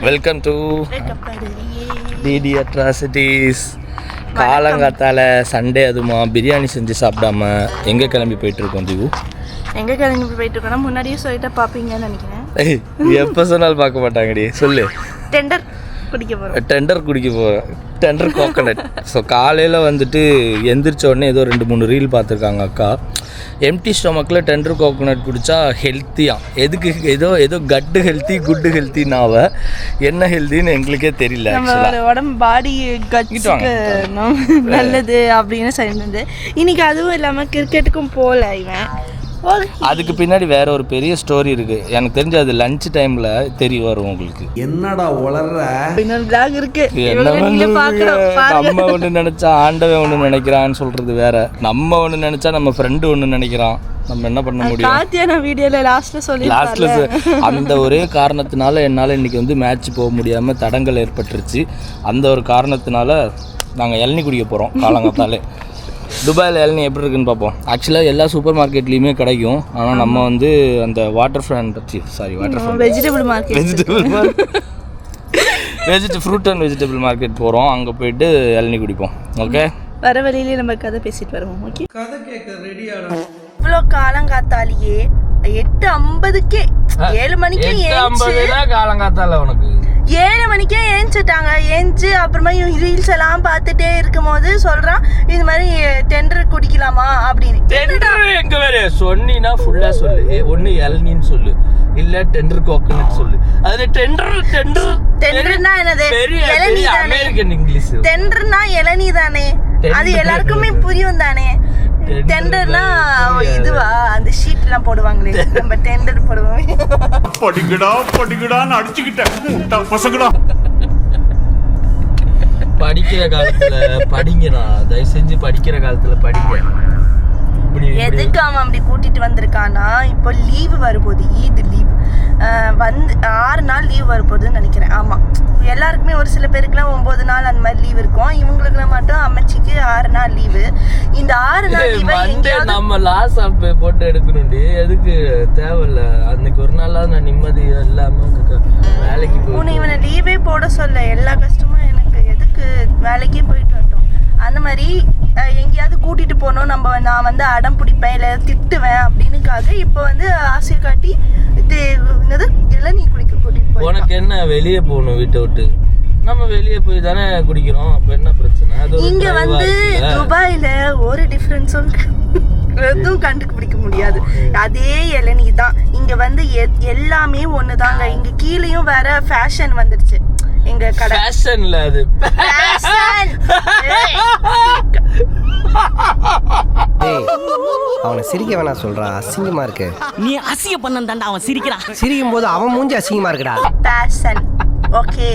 Welcome to DD atrocities. காலங்காத்தால Sunday அதுமா பிரியாணி செஞ்சு சாப்பிடாம எங்கே கிளம்பி போயிட்டுருக்கோம் திவு? எங்கே கிளம்பி போயிட்டுருக்கோன்னா முன்னாடியே சொல்லிட்டு பார்ப்பீங்கன்னு நினைக்கிறேன். எப்போ சொன்னாலும் பார்க்க மாட்டாங்கடி. சொல்லு. டெண்டர் குடிக்க போகிறோம். Tender coconut. ஸோ காலையில் வந்துட்டு எந்திரிச்ச உடனே ஏதோ 2-3 ரீல் பார்த்துருக்காங்க அக்கா. எம்டி ஸ்டொமக்கில் டெண்டர் கோகோனட் குடித்தா ஹெல்த்தியாக. எதுக்கு ஏதோ கட்டு ஹெல்த்தி குட்டு ஹெல்த்தினாவ என்ன ஹெல்த்தின்னு எங்களுக்கே தெரியல. உடம்பு பாடி கட்டுவாங்க நல்லது அப்படின்னு சொல்லியிருந்தது. இன்னைக்கு அதுவும் இல்லாமல் கிரிக்கெட்டுக்கும் போகல இவன். அதுக்கு பின்னாடி வேற ஒரு பெரிய ஸ்டோரி இருக்கு. எனக்கு தெரிஞ்சு அது லஞ்ச் டைம்ல தெரிய வரும் உங்களுக்கு. என்னடா உளற இருக்கு. நம்ம ஒண்ணு நினைச்சா ஆண்டவன் ஒண்ணு நினைக்கிறான்னு சொல்றது வேற. நம்ம ஒண்ணு நினைச்சா நம்ம ஃப்ரெண்டு ஒண்ணு நினைக்கிறான். நம்ம என்ன பண்ண முடியும்? லாஸ்ட்ல அந்த ஒரே காரணத்தினால என்னால் இன்னைக்கு வந்து மேட்ச் போக முடியாம தடங்கள் ஏற்பட்டுருச்சு. அந்த ஒரு காரணத்தினால நாங்கள் இளநீ குடிக்க போகிறோம் காலங்காத்தாலே. துபாயில் இளநீ எப்படி இருக்குன்னு பார்ப்போம். ஆக்சுவலாக எல்லா சூப்பர் மார்க்கெட்லேயுமே கிடைக்கும். ஆனால் நம்ம வந்து அந்த ஃப்ரூட் அண்ட் வெஜிடபிள் மார்க்கெட் போகிறோம். அங்கே போயிட்டு இளநீ குடிப்போம். ஓகே, வர வழியிலே நம்ம கதை பேசிட்டு வருவோம். ஓகே, கதை கேட்க ரெடியாடா. இவ்வளோ காலங்காத்தாலேயே 8:50 7 மணிக்கே காலங்காத்தால உனக்கு 7 மணிக்கே ஏஞ்சிட்டாங்க. ஏஞ்சி அப்புறமா ரீல்ஸ் எல்லாம் பார்த்துட்டே இருக்கும் போது சொல்றான் இது மாதிரி டெண்டர் குடிக்கலாமா அப்படின்னு. எங்க வேற சொன்னீங்கன்னா ஃபுல்லா சொல்லு. ஒன்னு இளநீன்னு சொல்லு, இல்ல டெண்டர் கோகனட் சொல்லு. அது டெண்டர்னா என்னது? இளநீ தானே. American English. டெண்டர்னா இளநீ தானே, அது எல்லாருக்குமே புரியும் தானே. டெண்டர்னா இதுவா அந்த ஷீட் எல்லாம் போடுவாங்களே, நம்ம டெண்டர் போடுவோம். படிக்கடான்னு அடிச்சுக்கிட்டேன் பசங்கடா. படிக்கிற காலத்துல படிங்கடா, தயவு செஞ்சு படிக்கிற காலத்துல படிங்க. எதுக்கு அவன் அப்படி கூட்டிட்டு வந்திருக்கானா, இப்போ லீவு வரும்போது ஈத் லீவ் வந்து 6 நாள் லீவ் வரப்போகுதுன்னு நினைக்கிறேன். ஆமா, எல்லாருக்குமே ஒரு சில பேருக்குலாம் 9 நாள் அந்த மாதிரி லீவ் இருக்கும். இவங்களுக்குலாம் மட்டும் அமைச்சிக்கு 6 நாள் லீவு. இந்த 6 நாள் லீவை நம்ம லாஸ் ஆஃப் பே போட்டு எடுக்கணும்டி. எதுக்கு தேவையில்ல. அன்னைக்கு ஒரு நாளாவது நான் நிம்மதி இல்லாம வேலைக்கு போய் இவனை லீவே போட சொல்ல. எல்லா கஷ்டமும் எனக்கு எதுக்கு, வேலைக்கே போயிட்டு வரட்டும். அந்த மாதிரி எங்கேயாவது கூட்டிட்டு போனோம் நான் வந்து அடம் பிடிப்பேன் இல்லை திட்டுவேன் அப்படின்னுக்காக இப்போ வந்து ஆசையை காட்டி இளநீ குடிக்க கூட்டிட்டு போய். உனக்கு என்ன வெளியே போகணும் வீட்டை விட்டு? நம்ம வெளியே போய் தானே குடிக்கிறோம். அப்ப என்ன பிரச்சனை? இங்க வந்து துபாயில ஒரு டிஃபரன்ஸும் எதுவும் கண்டுபிடிக்க முடியாது. அதே இளநீ தான் இங்க வந்து எல்லாமே ஒண்ணுதாங்க. இங்க கீழேயும் வேற ஃபேஷன் வந்துடுச்சு. எங்க கடை ஃபேஷன்ல அது அவனை சிரிக்க வேணா சொல்றா, அசிங்கமா இருக்கு. நீ அசிங்க பண்ணதாண்டா அவன் சிரிக்கிறான். சிரிக்கும் போது அவன் மூஞ்சி அசிங்கமா இருக்குடா. ஃபேஷன் ஓகே,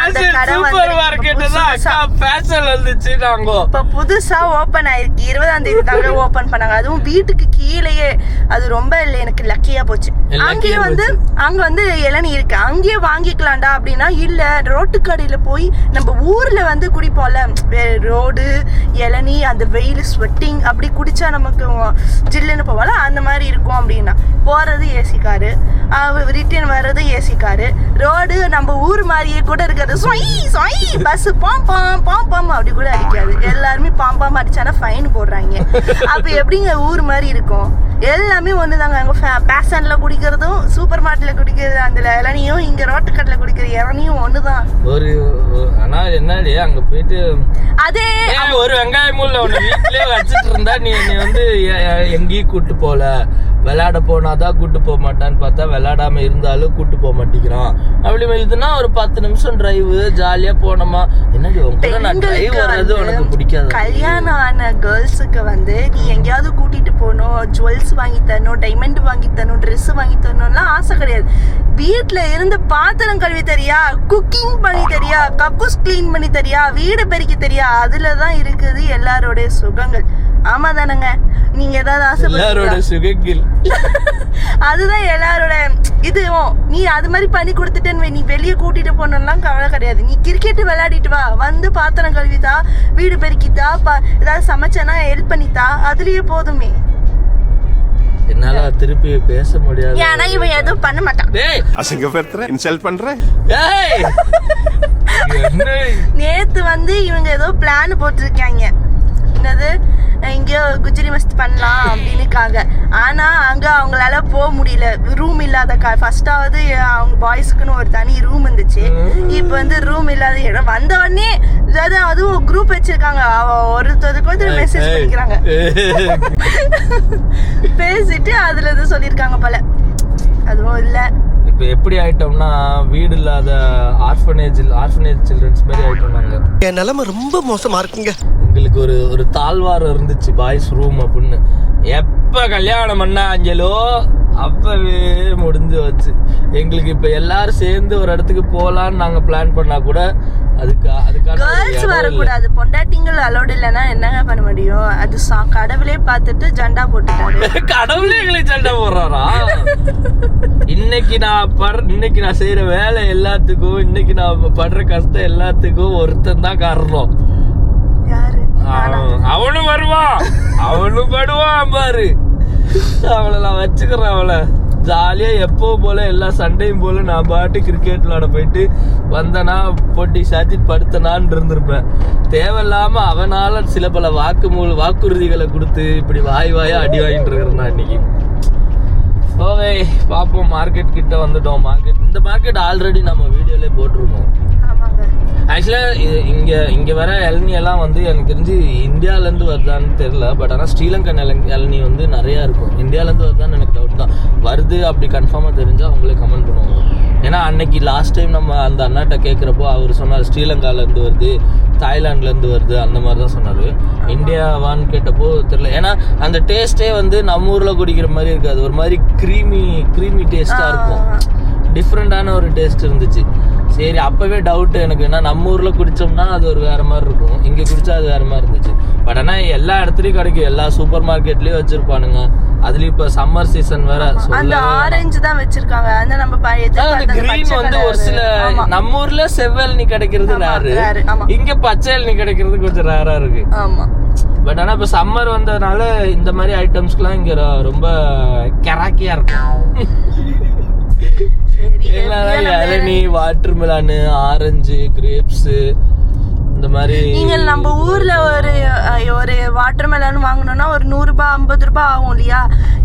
அந்த கடை சூப்பர் மார்க்கெட் தான் அக்கா ஃபேஷன் வந்துச்சு. நாங்க இப்ப புதுசா ஓபன் ஆயிருக்கு. 20ஆம் தேதி தாங்க ஓபன் பண்ணாங்க. அதுவும் வீட்டுக்கு கீழேயே. அது ரொம்ப எனக்கு லக்கியா போச்சு. அங்கேயே வந்து அங்க வந்து இளநீ இருக்கு, அங்கேயே வாங்கிக்கலாம்டா அப்படின்னா இல்ல, ரோட்டு கடையில போய் நம்ம ஊர்ல வந்து குடிப்போம்ல, ரோடு இளநீ அந்த வெயில் ஸ்வெட்டிங் அப்படி குடிச்சா நமக்கு ஜில்லுன்னு போவால, அந்த மாதிரி இருக்கும் அப்படின்னா போறது ஏசி காரு, ரிட்டர்ன் வர்றது ஏசி காரு, ரோடு நம்ம ஊர் மாதிரியே கூட இருக்காது. பஸ் பாம் அப்படி கூட அடிக்காது. எல்லாருமே பாம் அடிச்சானா ஃபைன் போடுறாங்க. அப்ப எப்படிங்க ஊர் மாதிரி இருக்கும்? எல்லாமே ஒண்ணுதாங்க. அங்க பேஷன்ல குடிக்கிறதும் சூப்பர் மார்க்கெட்ல குடிக்கிறது அந்த இளநியும் இங்க ரோட்டுக்கடையில குடிக்கிற இளநியும் ஒண்ணுதான். ஒரு ஆனா என்னடி அங்க போயிட்டு அதே ஒரு வெங்காயம் மூல ஒண்ணு வீட்லயே வச்சிட்டு இருந்தா நீ வந்து எங்கேயும் கூட்டு போல, விளையாட போனாதான் கூட்டு போக மாட்டான்னு பார்த்தா விளையாடாம இருந்தாலும் கூட்டு போக மாட்டேங்கிறான். அப்படி எழுதுனா ஒரு 10 நிமிஷம் டிரைவ் ஜாலியா போனோமா. என்னடி டிரைவ் வர்றது உனக்கு பிடிக்காது? கல்யாணம் ஆன கேர்ள்ஸுக்கு வந்து நீ எங்கேயாவது கூட்டிட்டு போகணும், ஜுவல்ஸ் வாங்கி தரணும், டைமண்ட் வாங்கி தரணும், ட்ரெஸ் வாங்கி தரணும்லாம் ஆசை கிடையாது. வீட்டுல இருந்து பாத்திரம் கழுவி தெரியா, குக்கிங் பண்ணி தெரியா, கக்கூஸ் கிளீன் பண்ணி தெரியா, வீடு பெருக்கி தெரியா, அதுலதான் இருக்குது எல்லாரோட சுகங்கள். ஆமா தானங்க? நீங்க ஏதாவது ஆசைப்படுறீங்க? அதுதான் எல்லாரோட இதுவும். நீ அது மாதிரி பண்ணி கொடுத்துட்டேன்னு நீ வெளியே கூட்டிட்டு போனோம்லாம் கவலை கிடையாது. நீ கிரிக்கெட் விளையாடிட்டு வா, வந்து பாத்திரம் கழுவித்தா, வீடு பெருக்கித்தா, ஏதாவது சமைச்சனா ஹெல்ப் பண்ணித்தா, அதுலயே போதுமே. என்னால திருப்பி பேச முடியாது. ஏன்னா இவன் எதுவும் பண்ண மாட்டான். டேய் அசிங்கப்படுத்துற இன்சல்ட் பண்ற ஏய் நேத்து வந்து இவங்க ஏதோ பிளான் போட்டிருக்காங்க, என்னது இங்கேயோ குஜரி மஸ்த் பண்ணலாம் அப்படின்னுக்காக. ஆனா அங்க அவங்களால போக முடியல, ரூம் இல்லாத ஃபர்ஸ்டாவது அவங்க பாய்ஸ்க்குன்னு ஒரு தனி ரூம் இருந்துச்சு. இப்ப வந்து ரூம் இல்லாத இடம் வந்த உடனே அதுவும் குரூப் வச்சிருக்காங்க, ஒருத்தருக்கு மெசேஜ் பண்ணிக்கிறாங்க. பேசிட்டு அதுல இருந்து சொல்லியிருக்காங்க போல. அதுவும் இல்ல இப்ப எப்படி ஆயிட்டோம்னா வீடு இல்லாத ஆர்ஃபனேஜ் சில்ட்ரன்ஸ் மாதிரி ஆயிட்டோம் நாங்க. என் நிலைமை ரொம்ப மோசமா இருக்குங்க. எங்களுக்கு ஒரு தாழ்வாரம் இருந்துச்சு பாய்ஸ் ரூம் அப்படின்னு. எப்ப கல்யாணம் பண்ண அஞ்சலோ அப்பவே முடிஞ்சு வச்சு. எங்களுக்கு இப்ப எல்லாரும் சேர்ந்து ஒரு இடத்துக்கு போலான்னு நாங்க பிளான் பண்ணா கூட அதுக்கான கேர்ள்ஸ் வரக்கூடாது, பொண்டாட்டிங்கள் அலோடு இல்லைன்னா என்னங்க பண்ண முடியும்? அது கடவுளே பார்த்துட்டு ஜெண்டா போட்டுட்டாரு. கடவுளே எங்களுக்கு சண்டை போடுறாரா? இன்னைக்கு நான் செய்யற வேலை எல்லாத்துக்கும், இன்னைக்கு நான் படுற கஷ்டம் எல்லாத்துக்கும் ஒருத்தன் தான் காரணம். யாரு? அவனும் வருவான், அவனும் படுவான் பாரு. அவளை நான் வச்சுக்கிறேன். அவளை ஜாலியா எப்பவும் போல எல்லா சண்டையும் போல நான் பாட்டு கிரிக்கெட் விளாட போயிட்டு வந்தனா போட்டி சாத்தி படுத்தனான்னு இருந்திருப்பேன். தேவையில்லாம அவனால சில பல வாக்குறுதிகளை கொடுத்து இப்படி வாயா அடி வாங்கிட்டு இருக்கிறேன் நான் இன்னைக்கு. ஓகே பாப்போம். மார்க்கெட் கிட்ட வந்துட்டோம். இந்த மார்க்கெட் ஆல்ரெடி நம்ம வீடியோல போட்டிருக்கோம். ஆக்சுவலா இங்க வர இளநீ எல்லாம் வந்து எனக்கு தெரிஞ்சு இந்தியால இருந்து வருதான்னு தெரியல. பட் ஆனா ஸ்ரீலங்கன் இளநீ வந்து நிறைய இருக்கும். இந்தியால இருந்து வருதான்னு எனக்கு டவுட் தான். வருது அப்படி கன்ஃபார்மா தெரிஞ்சா அவங்களே கமெண்ட் பண்ணுவாங்க. ஏன்னா அன்னைக்கு லாஸ்ட் டைம் நம்ம அந்த அண்ணாட்ட கேட்குறப்போ அவர் சொன்னார் ஸ்ரீலங்கால இருந்து வருது, தாய்லாந்துல இருந்து வருது, அந்த மாதிரி தான் சொன்னாரு. இந்தியாவான்னு கேட்டப்போ தெரியல. ஏன்னா அந்த டேஸ்டே வந்து நம்ம ஊர்ல குடிக்கிற மாதிரி இருக்காது, ஒரு மாதிரி க்ரீமி டேஸ்டா இருக்கும். டிஃப்ரெண்டான ஒரு டேஸ்ட் இருந்துச்சு. சரி அப்பவே டவுட் எனக்கு. ஏன்னா நம்ம ஊர்ல குடிச்சோம்னா அது ஒரு வேற மாதிரி இருக்கும், இங்க குடிச்சா அது வேற மாதிரி இருந்துச்சு. பட் ஆனா எல்லா இடத்துலயும் கிடைக்கும், எல்லா சூப்பர் மார்க்கெட்லயும் வச்சிருப்பானுங்க. அதுலயும் இப்ப சம்மர் சீசன் வேற. அந்த ஆரஞ்சு தான் வச்சிருக்காங்க. அந்த நம்ம கிரீன் வந்து ஒரு சில நம்ம ஊர்ல செவ்வெளநீ கிடைக்கிறது ரேரு, இங்க பச்சை இளநீ கிடைக்கிறது கொஞ்சம் ரேரா இருக்கு. பட் ஆனா இப்ப சம்மர் வந்ததுனால இந்த மாதிரி ஐட்டம்ஸ்க்குலாம் இங்க ரொம்ப கெராக்கியா இருக்கும். இளநீ, வாட்டர் மெலானு, ஆரஞ்சு, கிரேப்ஸ், இந்த மாதிரி. நீங்க நம்ம ஊர்ல ஒரு வாட்டர் மெலான் வாங்கணும்னா ஒரு 100 ரூபாய் 50 ரூபாய் ஆகும் இல்லையா?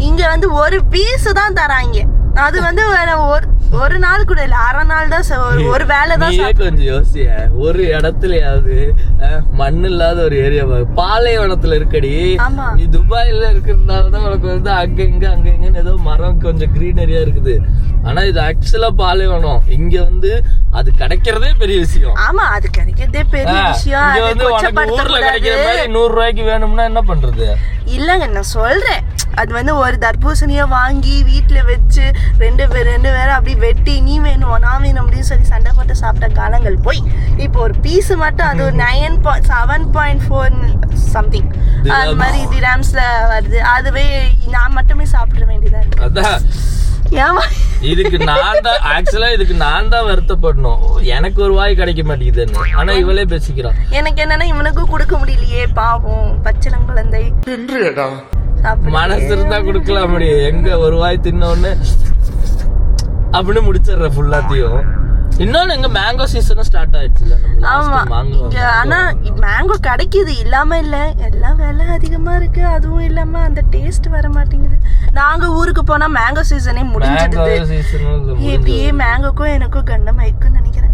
இங்க வந்து ஒரு பீஸ் தான் தராங்க. அது வந்து ஒரு நாள் கூட இல்ல, அரை நாள் தான், ஒரு வேலை தான். கொஞ்சம் யோசிய, ஒரு இடத்துலயாவது மண் இல்லாத ஒரு ஏரியா பாலைவனத்துல இருக்கடி. நீ துபாயில இருக்கிறதுனாலதான் உனக்கு வந்து அங்க இங்கன்னு ஏதோ மரம் கொஞ்சம் கிரீனரியா இருக்குது. ஆனா இது ஆக்சுவலா பாலைவனம். இங்க வந்து அது கிடைக்கிறதே பெரிய விஷயம். ஆமா, அது கிடைக்கிறதே பெரிய விஷயம். இங்க வந்து உனக்கு ஊர்ல கிடைக்கிற மாதிரி 100 ரூபாய்க்கு வேணும்னா என்ன பண்றது? இல்லங்க, நான் சொல்றேன், அது வந்து ஒரு தர்பூசணியை வாங்கி வீட்டுல வச்சு ரெண்டு பேரும் அப்படி வெட்டி நீ வேணும் நான் வேணும் அப்படின்னு சொல்லி சண்டை போட்டு சாப்பிட்ட காலங்கள் போய் இப்போ ஒரு பீஸ் மட்டும் அது ஒரு 7.4 சம்திங் அது மாதிரி திராம்ஸ்ல வருது. அதுவே நான் மட்டுமே சாப்பிட வேண்டியதா இருக்கு. அதான் இதுக்கு நான் தான் வருத்தப்படணும். எனக்கு ஒரு வாய் கிடைக்க மாட்டேங்குதுன்னு. ஆனா இவளே பேசிக்கிறான். எனக்கு என்னன்னா இவனுக்கும் கொடுக்க முடியலையே, பாவம் பச்சளம் குழந்தை. மனசு இருந்தா கொடுக்கலாம் முடியும். எங்க ஒரு வாய் தின்னோன்னு அப்படின்னு முடிச்சிடுற ஃபுல்லாத்தையும். இன்னொன்னு எங்க மேங்கோ சீசனும் ஸ்டார்ட் ஆயிடுச்சுல. ஆமா, ஆனா மேங்கோ கிடைக்குது, இல்லாம இல்ல. எல்லாம் விலை அதிகமா இருக்கு, அதுவும் இல்லாம அந்த டேஸ்ட் வர மாட்டேங்குது. நாங்க ஊருக்கு போனா மேங்கோ சீசனே முடிஞ்சிடுது. இப்படியே மேங்கோக்கும் எனக்கும் கண்டம் ஆயிக்குன்னு நினைக்கிறேன்.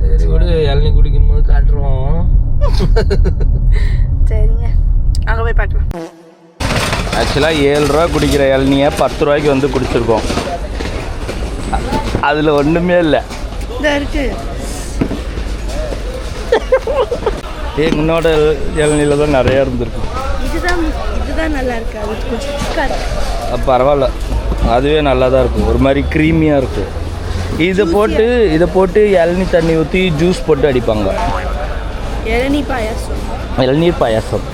சரி விடு, இளநீ குடிக்கும் போது காட்டுறோம். சரிங்க, அங்க போய் பார்க்கலாம். ஆக்சுவலாக 7 ரூபா குடிக்கிற இளநியை 10 ரூபாய்க்கு வந்து குடிச்சிருக்கோம். அதில் ஒன்றுமே இல்லை. என்னோட இளநில தான் நிறையா இருந்திருக்கு. இதுதான் நல்லா இருக்கு, அது கொஞ்சம் பரவாயில்ல, அதுவே நல்லா தான் இருக்கும், ஒரு மாதிரி க்ரீமியாக இருக்கும். இதை போட்டு இளநீ தண்ணி ஊற்றி ஜூஸ் போட்டு அடிப்பாங்க. இளநீர் பாயாசம்.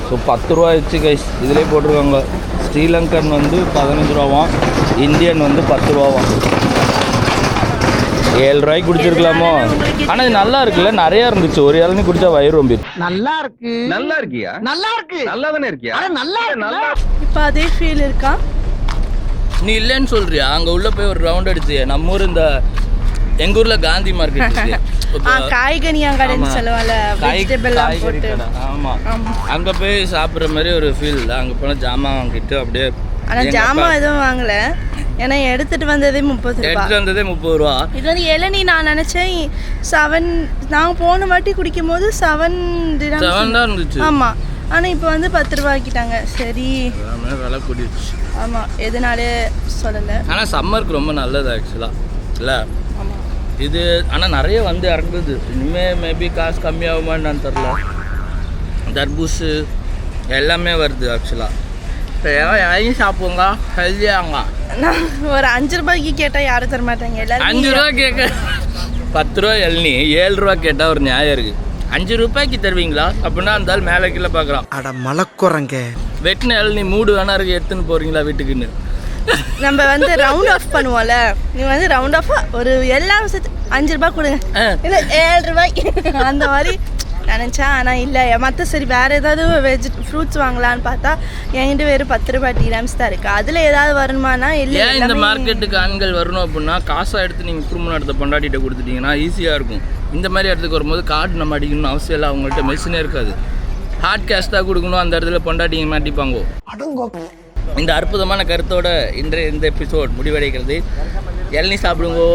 ஸோ 10 ரூபா வச்சு கைஸ் இதிலே போட்டிருக்காங்க. ஸ்ரீலங்கன் வந்து 15 ரூபாவாம், இந்தியன் வந்து 10 ரூபாவாம். 7 ரூபாய்க்கு குடிச்சிருக்கலாமோ. ஆனால் இது நல்லா இருக்குல்ல, நிறையா இருந்துச்சு. ஒரு இளநீ குடிச்சா வயிறு ரொம்பிடும். நல்லா இருக்கு. நல்லா இருக்கியா? நல்லா இருக்கு. நல்லா தானே இருக்கியா? நல்லா நல்லா. இப்போ அதே ஃபீல் இருக்கா? நீ இல்லைன்னு சொல்றியா? அங்கே உள்ள போய் ஒரு ரவுண்ட் அடிச்சு. நம்ம ஊர் இந்த எங்கள் ஊரில் காந்தி மார்க்கெட் காய்கனியா கடைன்னு சொல்லுவாங்கல்ல, வெஜிடபிள்லாம் போட்டு. ஆமாம், அங்கே போய் சாப்பிட்ற மாதிரி ஒரு ஃபீல். அங்கே போனால் ஜாமான் வாங்கிட்டு அப்படியே. ஆனால் ஜாமான் எதுவும் வாங்கல, ஏன்னா எடுத்துட்டு வந்ததே 30 ரூபா. எடுத்துட்டு வந்ததே 30 ரூபா. இது வந்து இளநீ நான் நினைச்சேன் 7, நாங்கள் போன வாட்டி குடிக்கும் போது 7 தான் இருந்துச்சு. ஆமாம், ஆனால் இப்போ வந்து 10 ரூபா ஆக்கிட்டாங்க. சரி, விலை கூடிடுச்சு. ஆமாம், எதனாலே சொல்லலை. ஆனால் சம்மருக்கு ரொம்ப நல்லது ஆக்சுவலாக இல்லை இது. ஆனால் நிறைய வந்து இறங்குது. இனிமேல் மேபி காசு கம்மியாகுமான்னு நான் தெரில. தர்பூசு எல்லாமே வருது ஆக்சுவலாக. யாரையும் சாப்பிடுங்க, ஹெல்தியாங்க. நான் ஒரு 5 ரூபாய்க்கு கேட்டால் யாரும் தர மாட்டாங்க. எல்லாரும் 5 ரூபா கேட்க 10 ரூபா இளநீ, 7 ரூபா கேட்டால் ஒரு நியாயம் இருக்குது. 5 ரூபாய்க்கு தருவீங்களா அப்படின்னா அந்த ஆள் மேலே கீழே பார்க்குறான். அட மலக்குறங்க, வெட்டின இளநீ மூடு வேணா இருக்கு, எடுத்துன்னு போகிறீங்களா வீட்டுக்குன்னு. நம்ம வந்து ரவுண்ட் ஆஃப் பண்ணுவோம்ல, நீ வந்து ரவுண்ட் ஆஃப் ஒரு எல்லாம் 5 ரூபாய் கொடுங்க, இல்லை 7 ரூபாய் அந்த மாதிரி நினச்சேன். ஆனால் இல்லை, மற்ற சரி வேறு ஏதாவது ஃப்ரூட்ஸ் வாங்கலான்னு பார்த்தா என்கிட்ட வெறும் 10 ரூபாய் டீராம்ஸ் தான் இருக்குது. அதில் ஏதாவது வரணுமானா இல்லை. ஏன் இந்த மார்க்கெட்டுக்கு ஆண்கள் வரணும் அப்படின்னா, காசாக எடுத்து நீங்கள் குடும்ப இடத்த பொண்டாட்டிகிட்ட கொடுத்துட்டீங்கன்னா ஈஸியாக இருக்கும். இந்த மாதிரி இடத்துக்கு வரும்போது கார்டு நம்ம அடிக்கணும்னு அவசியம் இல்லை. அவங்கள்ட்ட மெஷினே இருக்காது. ஹார்ட் கேஷ் தான் கொடுக்கணும். அந்த இடத்துல பொண்டாட்டிங்க மாட்டிப்பாங்க. இந்த அற்புதமான கருத்தோட இன்றைய இந்த எபிசோட் முடிவடைகிறது. இளநீ சாப்பிடுங்கோ,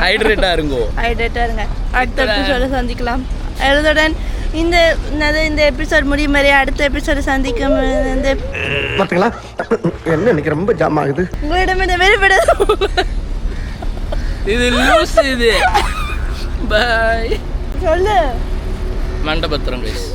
ஹைட்ரேட்டாக இருங்கோ. அடுத்த எபிசோட சந்திக்கலாம். எழுதுடன் இந்த எபிசோட் முடியும் மாதிரி அடுத்த எபிசோட சந்திக்கும். பாத்தீங்களா என்ன இன்னைக்கு ரொம்ப ஜாம் ஆகுது. உங்களிடம் இந்த வெளிப்பட இது லூஸ் இது. பாய். சொல்லு. மண்டபத்திரம் கைஸ்.